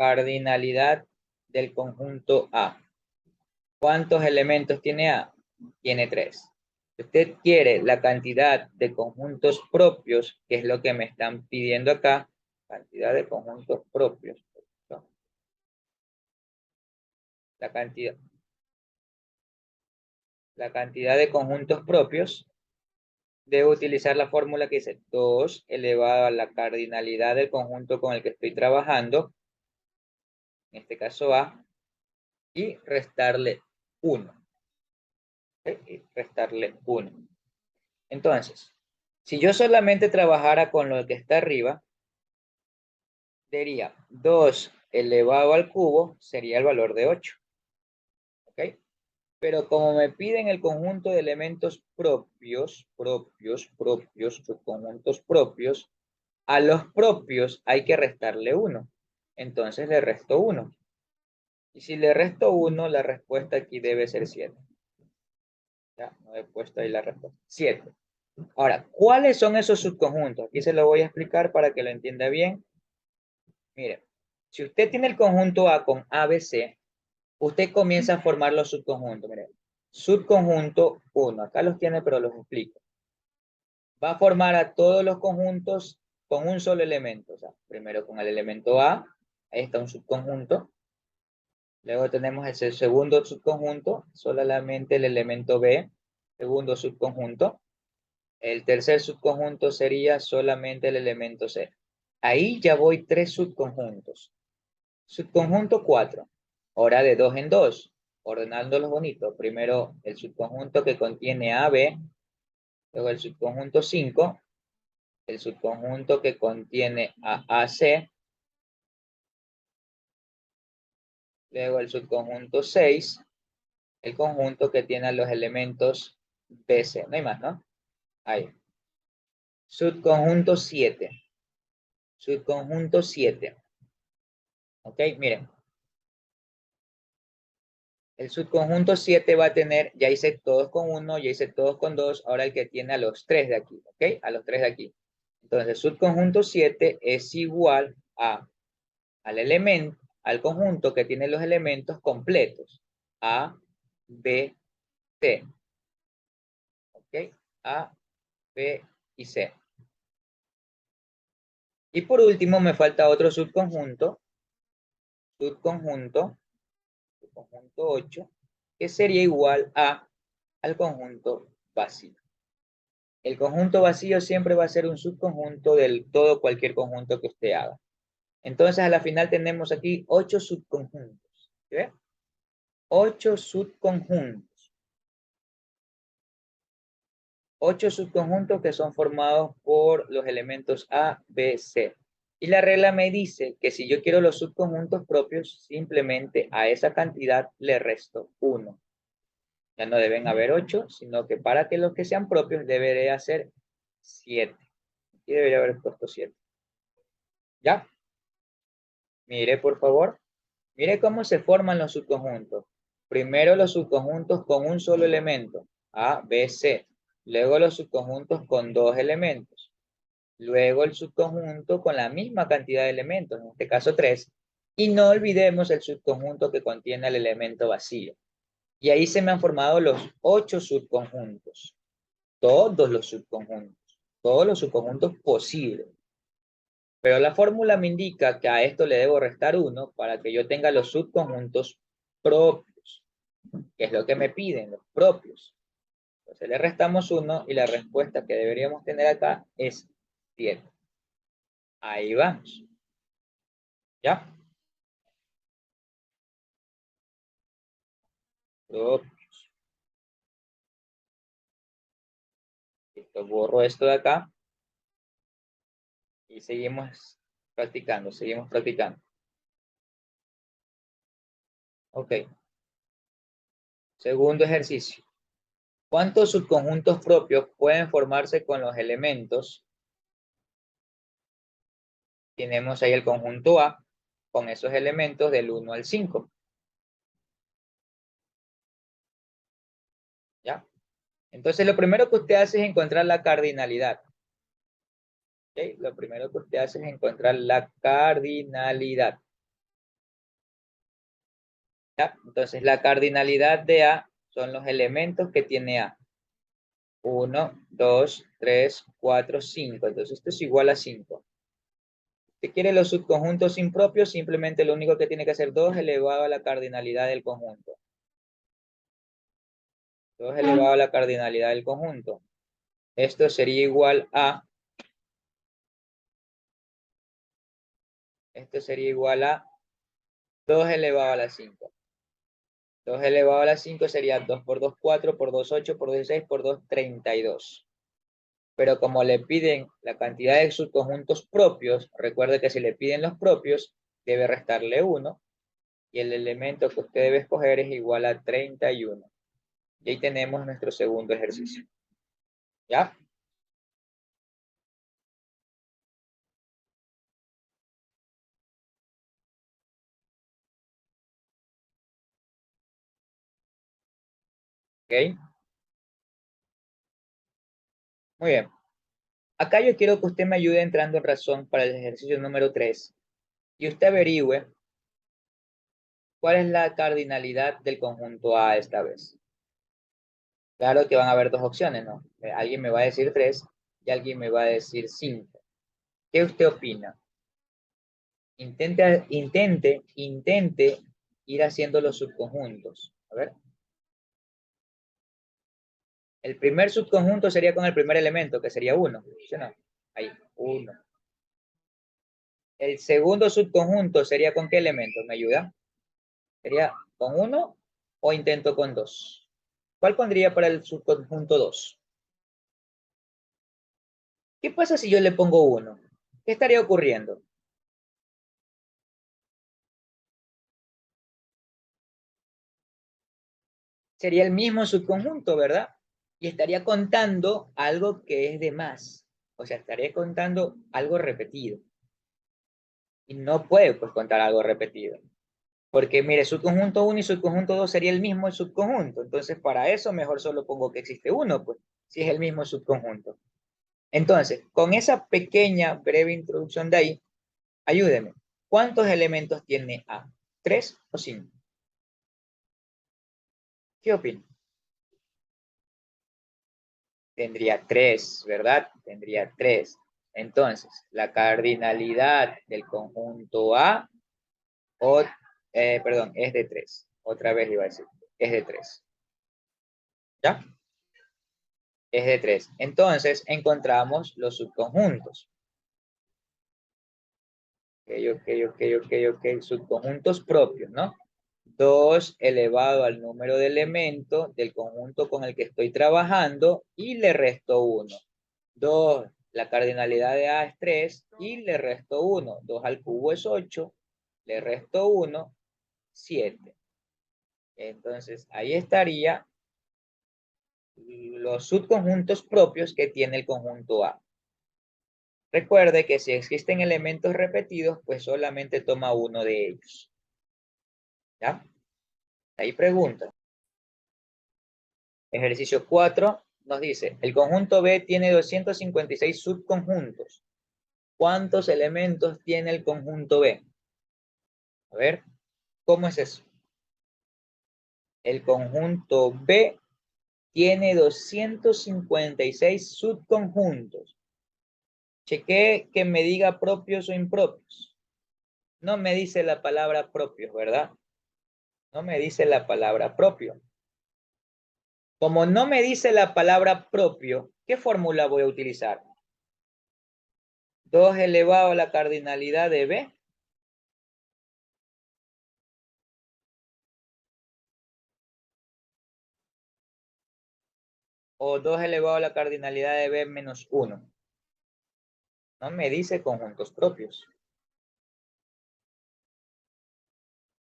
cardinalidad del conjunto A. ¿Cuántos elementos tiene A? Tiene 3. Si usted quiere la cantidad de conjuntos propios, que es lo que me están pidiendo acá, cantidad de conjuntos propios. La cantidad de conjuntos propios, debo utilizar la fórmula que dice 2 elevado a la cardinalidad del conjunto con el que estoy trabajando, en este caso A, y restarle 1. Y restarle 1. Entonces, si yo solamente trabajara con lo que está arriba, sería 2 elevado al cubo, sería el valor de 8. ¿Ok? Pero como me piden el conjunto de elementos propios, subconjuntos propios, a los propios hay que restarle 1. Entonces le resto 1. Y si le resto 1, la respuesta aquí debe ser 7. Ya, no he puesto ahí la respuesta. 7. Ahora, ¿cuáles son esos subconjuntos? Aquí se lo voy a explicar para que lo entienda bien. Mire, si usted tiene el conjunto A con ABC, usted comienza a formar los subconjuntos. Mire, subconjunto 1. Acá los tiene, pero los explico. Va a formar a todos los conjuntos con un solo elemento. O sea, primero con el elemento A, ahí está un subconjunto. Luego tenemos ese segundo subconjunto, solamente el elemento B, segundo subconjunto. El tercer subconjunto sería solamente el elemento C. Ahí ya voy 3 subconjuntos. Subconjunto 4. Ahora de 2 en 2, ordenándolos bonito. Primero el subconjunto que contiene AB, luego el subconjunto 5, el subconjunto que contiene a AC, luego el subconjunto 6, el conjunto que tiene a los elementos BC. No hay más, ¿no? Ahí. Subconjunto 7. Subconjunto 7. Ok, miren. El subconjunto 7 va a tener, ya hice todos con 1, ya hice todos con 2, ahora el que tiene a los 3 de aquí, ¿ok? A los 3 de aquí. Entonces, el subconjunto 7 es igual al conjunto que tiene los elementos completos. A, B, C. ¿Ok? A, B y C. Y por último, me falta otro subconjunto, subconjunto 8, que sería igual al conjunto vacío. El conjunto vacío siempre va a ser un subconjunto del todo cualquier conjunto que usted haga. Entonces, a la final tenemos aquí 8 subconjuntos. ¿Sí ve? 8 subconjuntos. 8 subconjuntos que son formados por los elementos A, B, C. Y la regla me dice que si yo quiero los subconjuntos propios, simplemente a esa cantidad le resto 1. Ya no deben haber 8, sino que para que los que sean propios debería ser 7. Aquí debería haber puesto 7. ¿Ya? Mire, por favor. Mire cómo se forman los subconjuntos. Primero los subconjuntos con un solo elemento, A, B, C. Luego los subconjuntos con 2 elementos. Luego el subconjunto con la misma cantidad de elementos, en este caso 3. Y no olvidemos el subconjunto que contiene el elemento vacío. Y ahí se me han formado los 8 subconjuntos. Todos los subconjuntos posibles. Pero la fórmula me indica que a esto le debo restar 1 para que yo tenga los subconjuntos propios, que es lo que me piden, los propios. Entonces le restamos 1 y la respuesta que deberíamos tener acá es 7. Ahí vamos. ¿Ya? Propios. Listo, borro esto de acá y seguimos practicando, Ok. Segundo ejercicio. ¿Cuántos subconjuntos propios pueden formarse con los elementos? Tenemos ahí el conjunto A con esos elementos del 1 al 5. ¿Ya? Entonces, lo primero que usted hace es encontrar la cardinalidad. ¿Okay? Lo primero que usted hace es encontrar la cardinalidad. ¿Ya? Entonces, la cardinalidad de A son los elementos que tiene A. 1, 2, 3, 4, 5. Entonces, esto es igual a 5. Si quiere los subconjuntos impropios, simplemente lo único que tiene que hacer 2 elevado a la cardinalidad del conjunto. 2 elevado a la cardinalidad del conjunto. Esto sería igual a, esto sería igual a 2 elevado a la 5. 2 elevado a la 5 sería 2 por 2, 4, por 2, 8, por 2, 16, por 2, 32. Pero como le piden la cantidad de subconjuntos propios, recuerde que si le piden los propios, debe restarle 1, y el elemento que usted debe escoger es igual a 31. Y ahí tenemos nuestro segundo ejercicio. ¿Ya? ¿Ok? Muy bien. Acá yo quiero que usted me ayude entrando en razón para el ejercicio número 3 y usted averigüe cuál es la cardinalidad del conjunto A esta vez. Claro que van a haber dos opciones, ¿no? Alguien me va a decir 3 y alguien me va a decir 5. ¿Qué usted opina? Intente ir haciendo los subconjuntos. A ver. El primer subconjunto sería con el primer elemento, que sería 1. ¿Sí o no? Ahí, 1. El segundo subconjunto sería con qué elemento, ¿me ayuda? ¿Sería con 1 o intento con 2? ¿Cuál pondría para el subconjunto 2? ¿Qué pasa si yo le pongo 1? ¿Qué estaría ocurriendo? Sería el mismo subconjunto, ¿verdad? Y estaría contando algo que es de más. O sea, estaría contando algo repetido. Y no puede pues contar algo repetido. Porque mire, subconjunto 1 y subconjunto 2 sería el mismo subconjunto. Entonces, para eso mejor solo pongo que existe uno, pues, si es el mismo subconjunto. Entonces, con esa pequeña, breve introducción de ahí, ayúdeme. ¿Cuántos elementos tiene A? ¿3 o 5? ¿Qué opina? Tendría 3, ¿verdad? Tendría 3. Entonces, la cardinalidad del conjunto A, o, perdón, es de 3. Otra vez iba a decir, es de 3. ¿Ya? Es de 3. Entonces, encontramos los subconjuntos. Ok. Subconjuntos propios, ¿no? 2 elevado al número de elementos del conjunto con el que estoy trabajando y le resto 1. 2, la cardinalidad de A es 3 y le resto 1. 2 al cubo es 8, le resto 1, 7. Entonces, ahí estaría los subconjuntos propios que tiene el conjunto A. Recuerde que si existen elementos repetidos, pues solamente toma uno de ellos. ¿Ya? Ahí pregunta. Ejercicio 4 nos dice, el conjunto B tiene 256 subconjuntos. ¿Cuántos elementos tiene el conjunto B? A ver, ¿cómo es eso? El conjunto B tiene 256 subconjuntos. Chequé que me diga propios o impropios. No me dice la palabra propios, ¿verdad? No me dice la palabra propio. Como no me dice la palabra propio, ¿qué fórmula voy a utilizar? 2 elevado a la cardinalidad de B. O 2 elevado a la cardinalidad de B menos 1. No me dice conjuntos propios.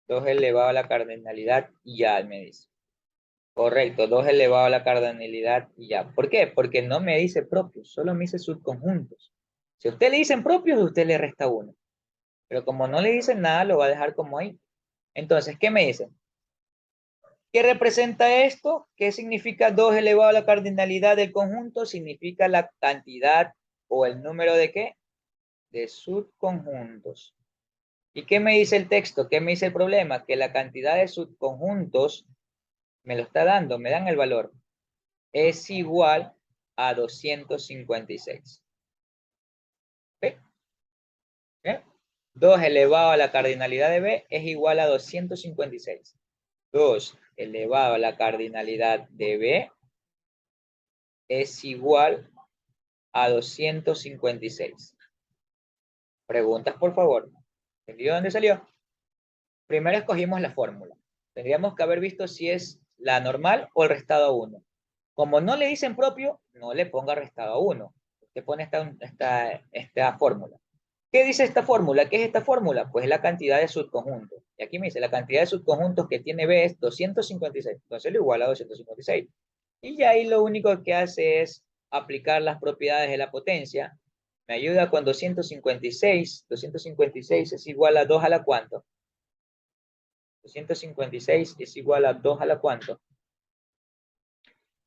2 elevado a la cardinalidad y ya me dice. Correcto, 2 elevado a la cardinalidad y ya. ¿Por qué? Porque no me dice propios, solo me dice subconjuntos. Si a usted le dicen propios, usted le resta 1. Pero como no le dicen nada, lo va a dejar como ahí. Entonces, ¿qué me dicen? ¿Qué representa esto? ¿Qué significa 2 elevado a la cardinalidad del conjunto? Significa la cantidad o el número de qué? De subconjuntos. ¿Y qué me dice el texto? ¿Qué me dice el problema? Que la cantidad de subconjuntos me lo está dando, me dan el valor. Es igual a 256. ¿Ve? ¿Ve? 2 elevado a la cardinalidad de B es igual a 256. 2 elevado a la cardinalidad de B es igual a 256. Preguntas, por favor. ¿Entendido dónde salió? Primero escogimos la fórmula. Tendríamos que haber visto si es la normal o el restado a 1. Como no le dicen propio, no le ponga restado a 1. Usted pone esta fórmula. ¿Qué dice esta fórmula? ¿Qué es esta fórmula? Pues la cantidad de subconjuntos. Y aquí me dice, la cantidad de subconjuntos que tiene B es 256. Entonces lo igual a 256. Y ya ahí lo único que hace es aplicar las propiedades de la potencia. Me ayuda con 256. 256 es igual a 2 a la cuánto. 256 es igual a 2 a la cuánto.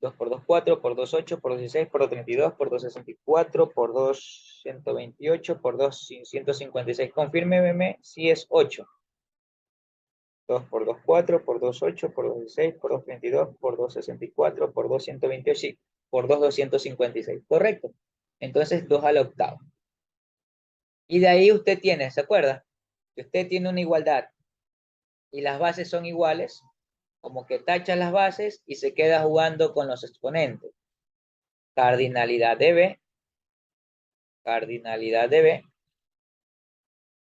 2 por 2, 4, por 2, 8, por 2, 16, por 2, 32, por 2, 64, por 2, 128, por 2, 156. Confírmeme si es 8. 2 por 2, 4, por 2, 8, por 2, 16, por 2, 32, por 2, 64, por 2, 128, sí, por 2, 256. Correcto. Entonces 2 a la octava. Y de ahí usted tiene, ¿se acuerda? Que usted tiene una igualdad y las bases son iguales, como que tacha las bases y se queda jugando con los exponentes. Cardinalidad de B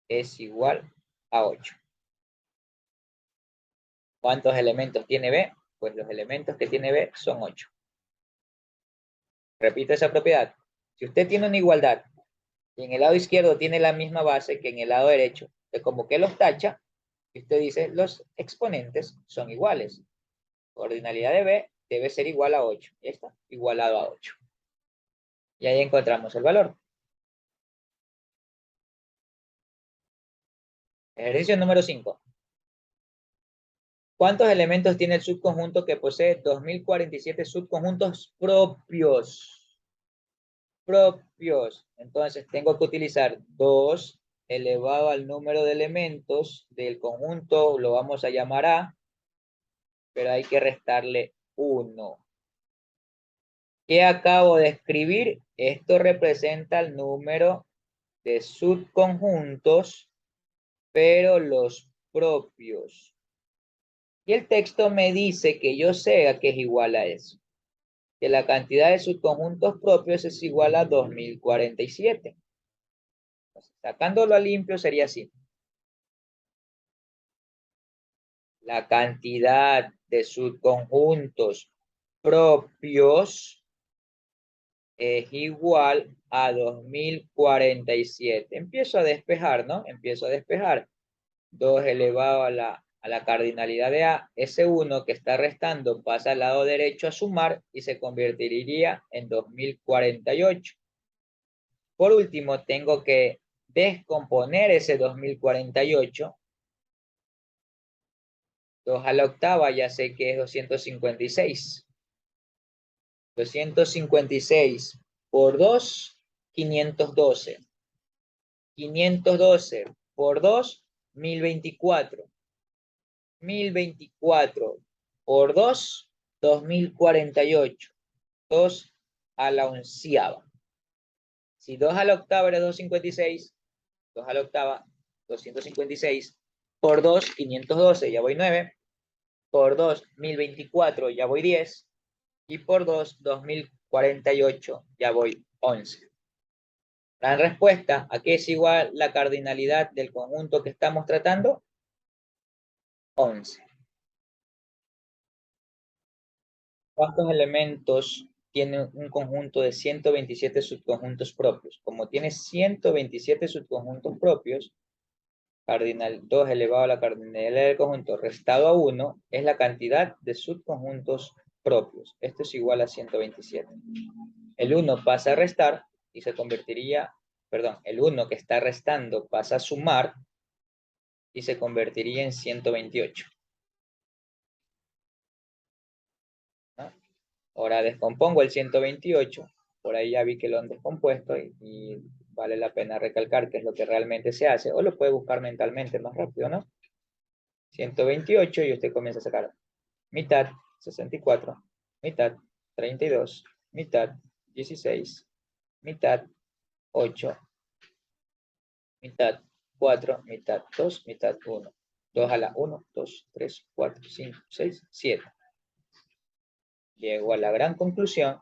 es igual a 8. ¿Cuántos elementos tiene B? Pues los elementos que tiene B son 8. Repito esa propiedad. Si usted tiene una igualdad y en el lado izquierdo tiene la misma base que en el lado derecho, es como que los tacha y usted dice los exponentes son iguales. Ordinalidad de B debe ser igual a 8. Ya está, igualado a 8. Y ahí encontramos el valor. Ejercicio número 5. ¿Cuántos elementos tiene el subconjunto que posee 2047 subconjuntos propios? Propios. Entonces tengo que utilizar 2 elevado al número de elementos del conjunto, lo vamos a llamar A, pero hay que restarle 1. ¿Qué acabo de escribir? Esto representa el número de subconjuntos, pero los propios. Y el texto me dice que yo sé que es igual a eso, que la cantidad de subconjuntos propios es igual a 2047. Entonces, sacándolo a limpio sería así. La cantidad de subconjuntos propios es igual a 2047. Empiezo a despejar, ¿no? Empiezo a despejar. 2 elevado a la cardinalidad de A, ese 1 que está restando pasa al lado derecho a sumar y se convertiría en 2048. Por último, tengo que descomponer ese 2048. 2 a la octava ya sé que es 256. 256 por 2, 512. 512 por 2, 1024. 1024 por 2, 2048. 2 a la onceava. Si 2 a la octava era 256, 2 a la octava, 256, por 2, 512, ya voy 9, por 2, 1024, ya voy 10, y por 2, 2048, ya voy 11. La respuesta, ¿a qué es igual la cardinalidad del conjunto que estamos tratando? 11. ¿Cuántos elementos tiene un conjunto de 127 subconjuntos propios? Como tiene 127 subconjuntos propios, cardinal 2 elevado a la cardinalidad del conjunto restado a 1 es la cantidad de subconjuntos propios. Esto es igual a 127. El 1 pasa a restar y se convertiría, perdón, el 1 que está restando pasa a sumar y se convertiría en 128. ¿No? Ahora descompongo el 128, por ahí ya vi que lo han descompuesto y vale la pena recalcar que es lo que realmente se hace, o lo puede buscar mentalmente más rápido, ¿no? 128 y usted comienza a sacar mitad, 64, mitad, 32, mitad, 16, mitad, 8, mitad, 4, mitad, 2, mitad, 1. 2 a la 1, 2, 3, 4, 5, 6, 7. Llego a la gran conclusión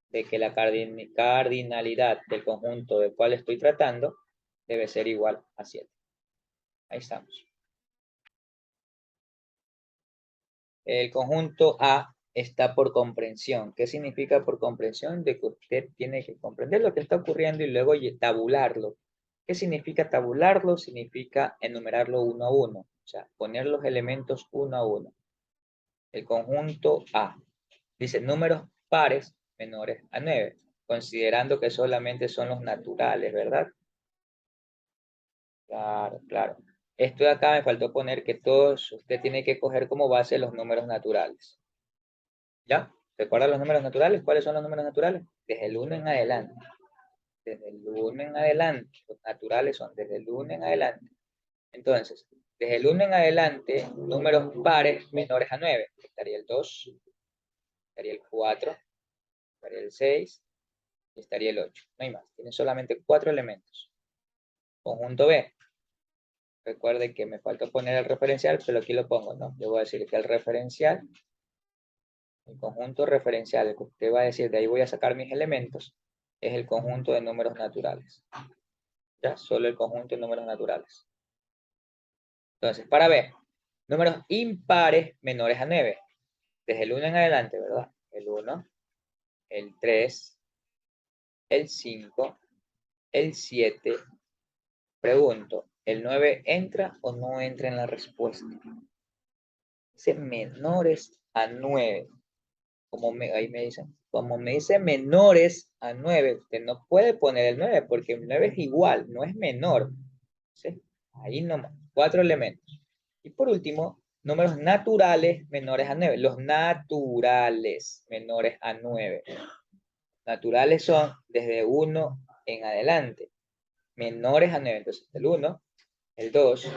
de que la cardinalidad del conjunto del cual estoy tratando debe ser igual a 7. Ahí estamos. El conjunto A está por comprensión. ¿Qué significa por comprensión? De que usted tiene que comprender lo que está ocurriendo y luego tabularlo. ¿Qué significa tabularlo? Significa enumerarlo uno a uno. O sea, poner los elementos uno a uno. El conjunto A dice números pares menores a 9, considerando que solamente son los naturales, ¿verdad? Claro, claro. Esto de acá me faltó poner que todos usted tiene que coger como base los números naturales. ¿Ya? ¿Recuerda los números naturales? ¿Cuáles son los números naturales? Desde el 1 en adelante. Desde el 1 en adelante. Los naturales son desde el 1 en adelante. Entonces, desde el 1 en adelante, números pares menores a 9. Estaría el 2, estaría el 4, estaría el 6 y estaría el 8. No hay más. Tiene solamente 4 elementos. Conjunto B. Recuerde que me faltó poner el referencial, pero aquí lo pongo, ¿no? Yo voy a decir que el referencial, el conjunto referencial, el que usted va a decir, de ahí voy a sacar mis elementos, es el conjunto de números naturales. ¿Ya? Solo el conjunto de números naturales. Entonces, para ver, números impares menores a 9. Desde el 1 en adelante, ¿verdad? El 1, el 3, el 5, el 7. Pregunto, ¿el 9 entra o no entra en la respuesta? Dice menores a 9. Ahí me dicen, como me dice menores a 9, usted no puede poner el 9 porque el 9 es igual, no es menor. ¿Sí? Ahí nomás, 4 elementos. Y por último, números naturales menores a 9. Los naturales menores a 9. Naturales son desde 1 en adelante. Menores a 9. Entonces, el 1, el 2,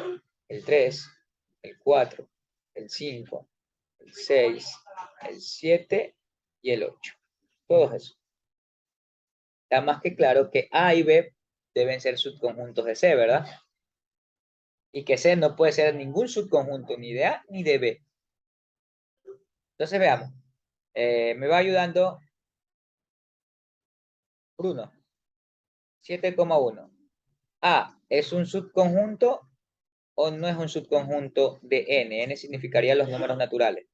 el 3, el 4, el 5, el 6, el 7 y el 8. Todos esos. Está más que claro que A y B deben ser subconjuntos de C, ¿verdad? Y que C no puede ser ningún subconjunto ni de A ni de B. Entonces veamos. Me va ayudando Bruno. 7,1. A, ¿es un subconjunto o no es un subconjunto de N? N significaría los números naturales.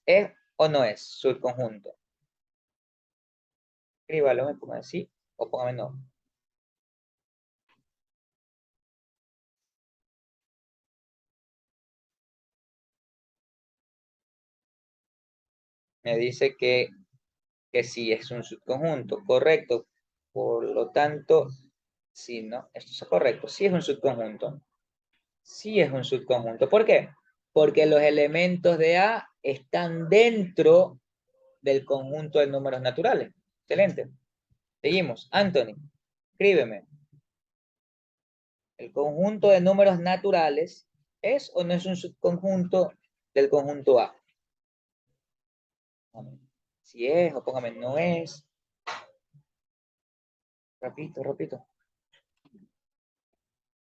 ¿Es o no es subconjunto? Escríbalo, me ponga así o póngame no. Me dice que sí es un subconjunto, correcto. Por lo tanto, sí, ¿no? Esto es correcto, sí es un subconjunto. Sí es un subconjunto. ¿Por qué? Porque los elementos de A están dentro del conjunto de números naturales. Excelente. Seguimos. Anthony, escríbeme. ¿El conjunto de números naturales es o no es un subconjunto del conjunto A? Si es o póngame no es. Repito.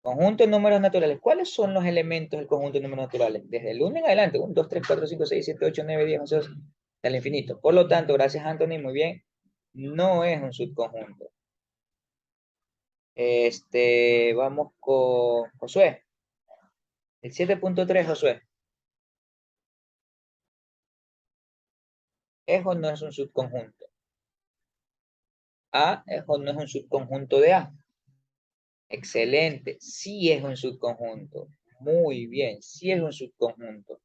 Conjunto de números naturales. ¿Cuáles son los elementos del conjunto de números naturales? Desde el 1 en adelante. 1, 2, 3, 4, 5, 6, 7, 8, 9, 10, 11, 12. Hasta el infinito. Por lo tanto, gracias Anthony, muy bien. No es un subconjunto. Vamos con Josué. El 7.3, Josué. ¿Es o no es un subconjunto? A es o no es un subconjunto de A. Excelente. Sí es un subconjunto. Muy bien. Sí es un subconjunto.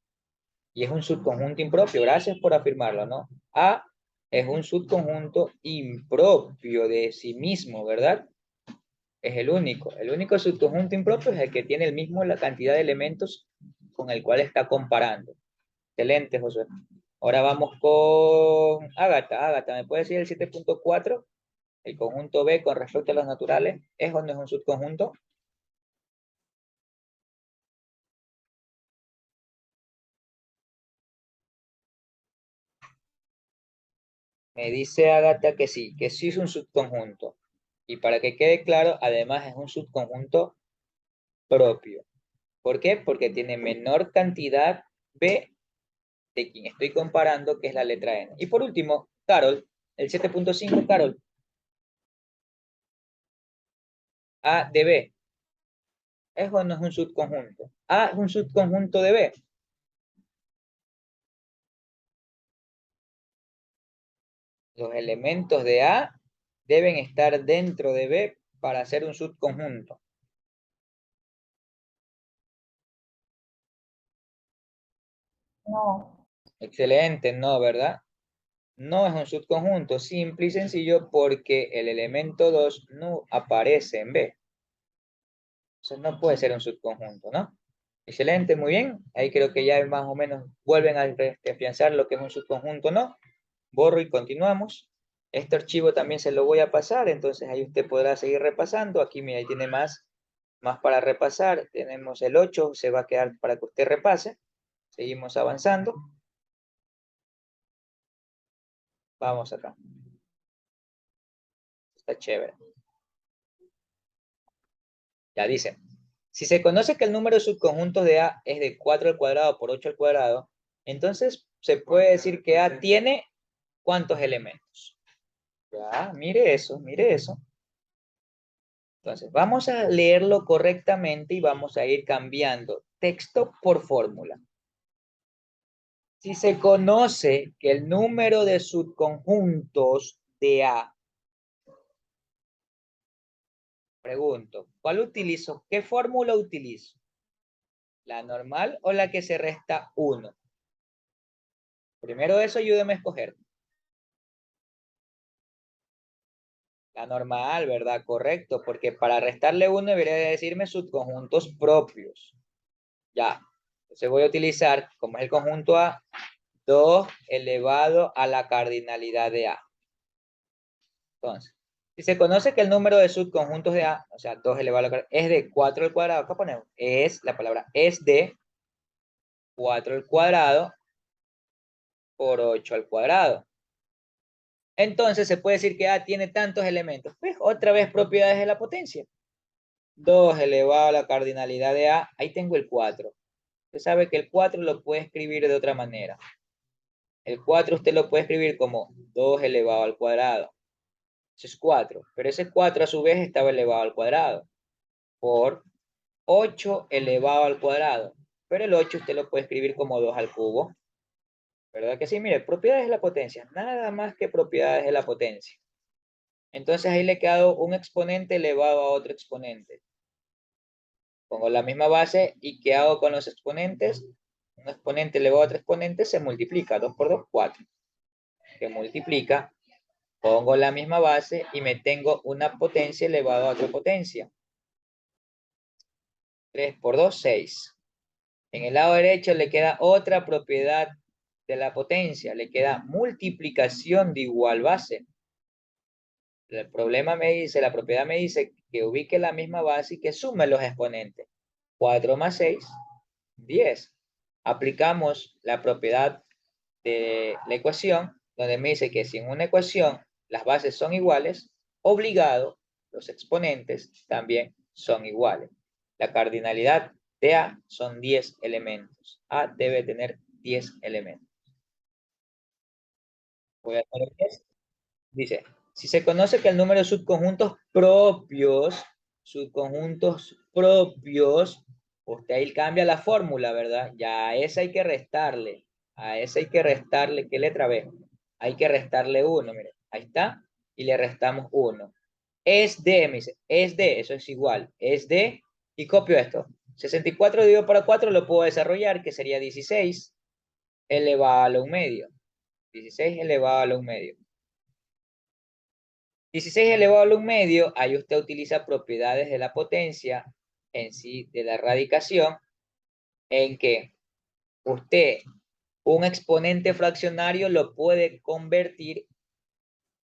Y es un subconjunto impropio. Gracias por afirmarlo, ¿no? A es un subconjunto impropio de sí mismo, ¿verdad? Es el único. El único subconjunto impropio es el que tiene el mismo la cantidad de elementos con el cual está comparando. Excelente, José. Ahora vamos con Ágata. Ágata, ¿me puede decir el 7.4? El conjunto B con respecto a los naturales, ¿es o no es un subconjunto? Me dice Agatha que sí es un subconjunto. Y para que quede claro, además es un subconjunto propio. ¿Por qué? Porque tiene menor cantidad B de quien estoy comparando, que es la letra N. Y por último, Carol, el 7.5, Carol, A de B. ¿Es o no es un subconjunto? A es un subconjunto de B. Los elementos de A deben estar dentro de B para hacer un subconjunto. No, Excelente, no, ¿verdad? No es un subconjunto, simple y sencillo porque el elemento 2 no aparece en B. Entonces no puede ser un subconjunto, ¿no? Excelente, muy bien. Ahí creo que ya más o menos vuelven a afianzar lo que es un subconjunto, ¿no? Borro y continuamos. Este archivo también se lo voy a pasar, entonces ahí usted podrá seguir repasando. Aquí, mira, ahí tiene más para repasar. Tenemos el 8, se va a quedar para que usted repase. Seguimos avanzando. Vamos acá. Está chévere. Ya dice, si se conoce que el número de subconjuntos de A es de 4 al cuadrado por 8 al cuadrado, entonces se puede decir que A tiene ¿cuántos elementos? Ya, mire eso, mire eso. Entonces, vamos a leerlo correctamente y vamos a ir cambiando texto por fórmula. Si se conoce que el número de subconjuntos de A, pregunto, ¿cuál utilizo? ¿Qué fórmula utilizo? ¿La normal o la que se resta 1? Primero eso, ayúdeme a escoger. La normal, ¿verdad? Correcto, porque para restarle 1 debería de decirme subconjuntos propios. Ya. Entonces voy a utilizar, como es el conjunto A, 2 elevado a la cardinalidad de A. Entonces, si se conoce que el número de subconjuntos de A, o sea, 2 elevado a la cardinalidad, es de 4 al cuadrado, ¿qué ponemos? La palabra es de 4 al cuadrado por 8 al cuadrado. Entonces se puede decir que A tiene tantos elementos. Pues otra vez propiedades de la potencia. 2 elevado a la cardinalidad de A, ahí tengo el 4. Usted sabe que el 4 lo puede escribir de otra manera. El 4 usted lo puede escribir como 2 elevado al cuadrado. Eso es 4, pero ese 4 a su vez estaba elevado al cuadrado por 8 elevado al cuadrado. Pero el 8 usted lo puede escribir como 2 al cubo. ¿Verdad que sí? Mire, propiedades de la potencia. Nada más que propiedades de la potencia. Entonces ahí le ha quedado un exponente elevado a otro exponente. Pongo la misma base y ¿qué hago con los exponentes? Un exponente elevado a otro exponente se multiplica. 2 por 2, 4. Se multiplica. Pongo la misma base y me tengo una potencia elevada a otra potencia. 3 por 2, 6. En el lado derecho le queda otra propiedad de la potencia. Le queda multiplicación de igual base. El problema me dice, la propiedad me dice que ubique la misma base y que sume los exponentes. 4 más 6, 10. Aplicamos la propiedad de la ecuación, donde me dice que si en una ecuación las bases son iguales, obligado, los exponentes también son iguales. La cardinalidad de A son 10 elementos. A debe tener 10 elementos. Voy a poner 10. Dice, si se conoce que el número de subconjuntos propios, usted ahí cambia la fórmula, ¿verdad? Ya a esa hay que restarle. A esa hay que restarle, ¿qué letra B? Hay que restarle 1, mire. Ahí está. Y le restamos 1. Es de, me dice, es de, eso es igual. Es de, y copio esto. 64 dividido por 4 lo puedo desarrollar, que sería 16 elevado a la 1 medio. 16 elevado a la 1 medio. 16 elevado a la 1 medio, ahí usted utiliza propiedades de la potencia en sí, de la radicación, en que usted un exponente fraccionario lo puede convertir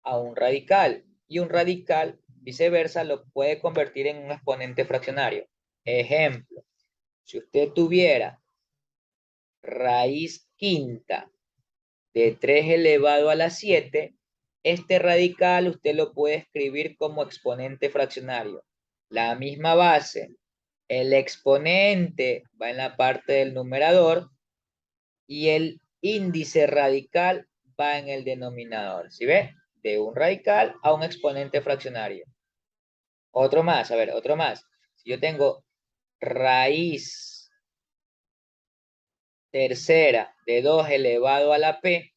a un radical. y un radical, viceversa, lo puede convertir en un exponente fraccionario. Ejemplo, si usted tuviera raíz quinta de 3 elevado a la 7, este radical usted lo puede escribir como exponente fraccionario. La misma base, el exponente va en la parte del numerador y el índice radical va en el denominador. ¿Sí ve? De un radical a un exponente fraccionario. Otro más, a ver, otro más. Si yo tengo raíz tercera de 2 elevado a la p,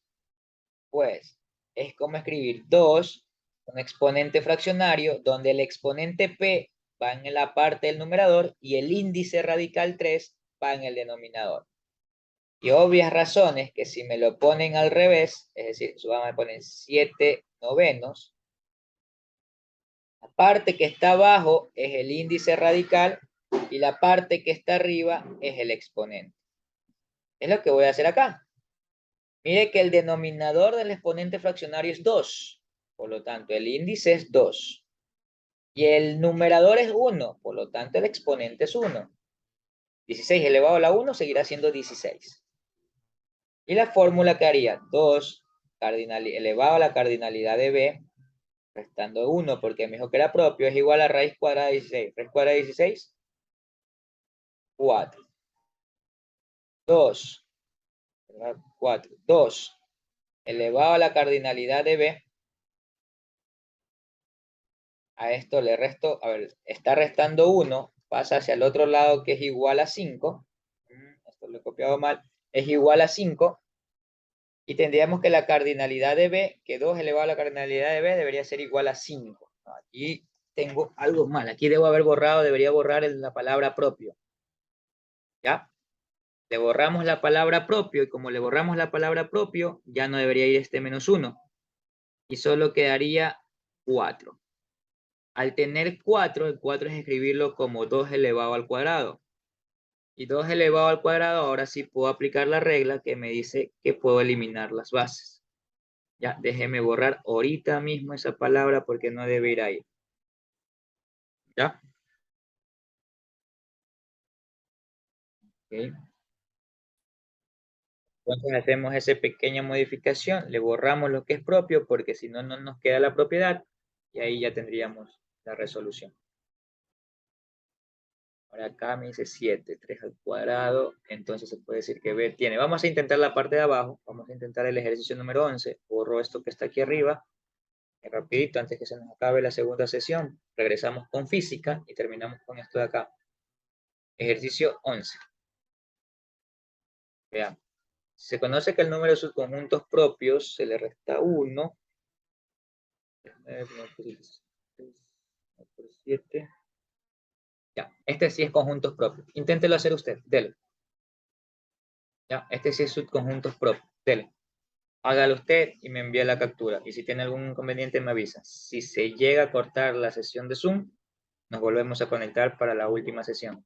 pues es como escribir 2, un exponente fraccionario, donde el exponente p va en la parte del numerador y el índice radical 3 va en el denominador. Y obvias razones que si me lo ponen al revés, es decir, me ponen 7 novenos, la parte que está abajo es el índice radical y la parte que está arriba es el exponente. Es lo que voy a hacer acá. Mire que el denominador del exponente fraccionario es 2, por lo tanto el índice es 2. Y el numerador es 1, por lo tanto el exponente es 1. 16 elevado a la 1 seguirá siendo 16. Y la fórmula que haría 2 elevado a la cardinalidad de b, restando 1 porque me dijo que era propio, es igual a raíz cuadrada de 16. Raíz cuadrada de 16, 4. 2, 4. 2 elevado a la cardinalidad de b. A esto le resto, a ver, está restando 1, pasa hacia el otro lado que es igual a 5. Esto lo he copiado mal. Es igual a 5. Y tendríamos que la cardinalidad de b, que 2 elevado a la cardinalidad de b, debería ser igual a 5. Aquí tengo algo mal. Aquí debo haber borrado, debería borrar la palabra propio. ¿Ya? Le borramos la palabra propio y como le borramos la palabra propio, ya no debería ir este menos 1. Y solo quedaría 4. Al tener 4, el 4 es escribirlo como 2 elevado al cuadrado. Y 2 elevado al cuadrado, ahora sí puedo aplicar la regla que me dice que puedo eliminar las bases. Ya, déjeme borrar ahorita mismo esa palabra porque no debe ir ahí. ¿Ya? Okay. Entonces hacemos esa pequeña modificación, le borramos lo que es propio porque si no, no nos queda la propiedad y ahí ya tendríamos la resolución. Ahora acá me dice 7, 3 al cuadrado, entonces se puede decir que B tiene. Vamos a intentar la parte de abajo, vamos a intentar el ejercicio número 11. Borro esto que está aquí arriba, y rapidito, antes que se nos acabe la segunda sesión. Regresamos con física y terminamos con esto de acá. Ejercicio 11. Vean, se conoce que el número de subconjuntos propios se le resta 1. 7. Ya, este sí es conjuntos propios. Inténtelo hacer usted, dele. Ya, este sí es subconjuntos propios, dele. Hágalo usted y me envía la captura. Y si tiene algún inconveniente me avisa. Si se llega a cortar la sesión de Zoom, nos volvemos a conectar para la última sesión.